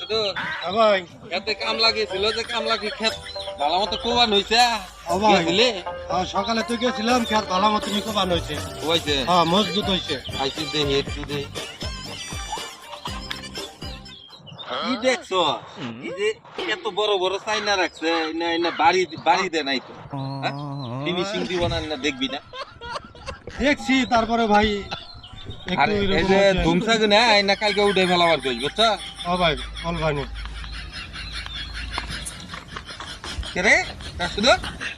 শুধু ভাই এতে কাম লাগিয়েছিল যে কামলা কি ক্ষেত ভালো মতো কোবান হইছে ভাই গেছিলে সকালে তো গেছিলাম খেত ভালো মতন কোবান হয়েছে হইছে হ্যাঁ মজবুত হয়েছে আইছি দেখি একটু দেখি কি দেখছো এই যে এত বড় বড় চাইনা রাখছে না না বাড়ি দে নাই তো ফিনিশিং দিব না না দেখবি না দেখছি তারপরে ভাই আর একটু এই এরকম যে হচ্ছে। ধুমসাগ না এই না কালকে উঠে ফেলাবার কইছ বুঝছো ভাই বলবানি রে তা শুধু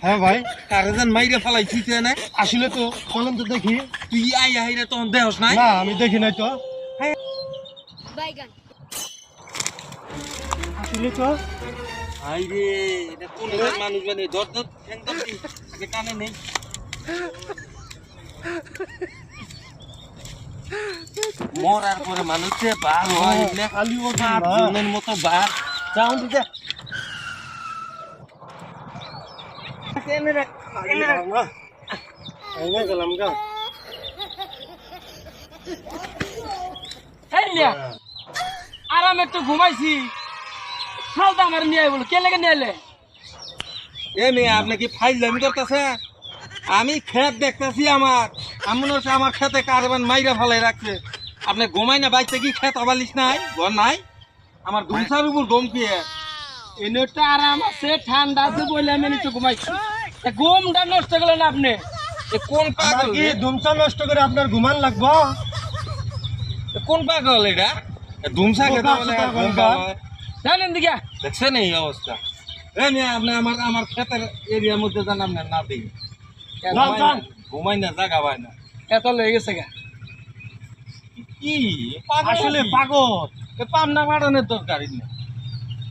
হ্যাঁ ভাই কারেজান মাইরে ফেলাইছিস না আসলে তো চলেন তো দেখি তুই আই আইরা তখন দেহস নাই না আমি দেখি নাই তো বাইগান আসলে তো হাই রে এটা কোন মানুষ মানে ধর ধর একদম আগে কানে নেই মরার পরে মানুষে বার হয় না খালি ওঠে আর না। জনের মতো বার যাও দিতে গেলাম গা এই মিয়া আরাম একটু ঘুমাইছি হালটা আমার নিয়ে বলো কে লেগে নিয়ে এলে এ মেয়ে আপনি কি ফাইল দামি করতেছে আমি ক্ষেত দেখতেছি আমার মনে হচ্ছে আমার খেতে কারবান মাইরা ফেলাই রাখছে আপনি ঘুমাই না বাইতে কি ক্ষেত আবালিস নাই ঘর নাই আমার দুমসার উপর গম কি এনেটা আরাম আছে ঠান্ডা আছে বলে আমি নিচে ঘুমাইছি তা ঘুমটা নষ্ট করলেন আপনি এ কোন আমার পাগল কি রে? ধুমসা নষ্ট করে আপনার ঘুমান লাগবো এ কোন পাগল এটা ধুমসা খেতে বোকা বলে চোদা ঘুম গঙ্গা। পাওয়ায়। জানেন দিকে দেখছেন এই অবস্থা এই মেয়ে আপনি আমার ক্ষেতের এরিয়ার মধ্যে যান আপনার না দিই যান। ঘুমাই না জাগা পায় না এত লেগে গেছে গা কি পাগল আসলে নাকি? পাগল এ পাবনা বাড়ানোর দরকার নেই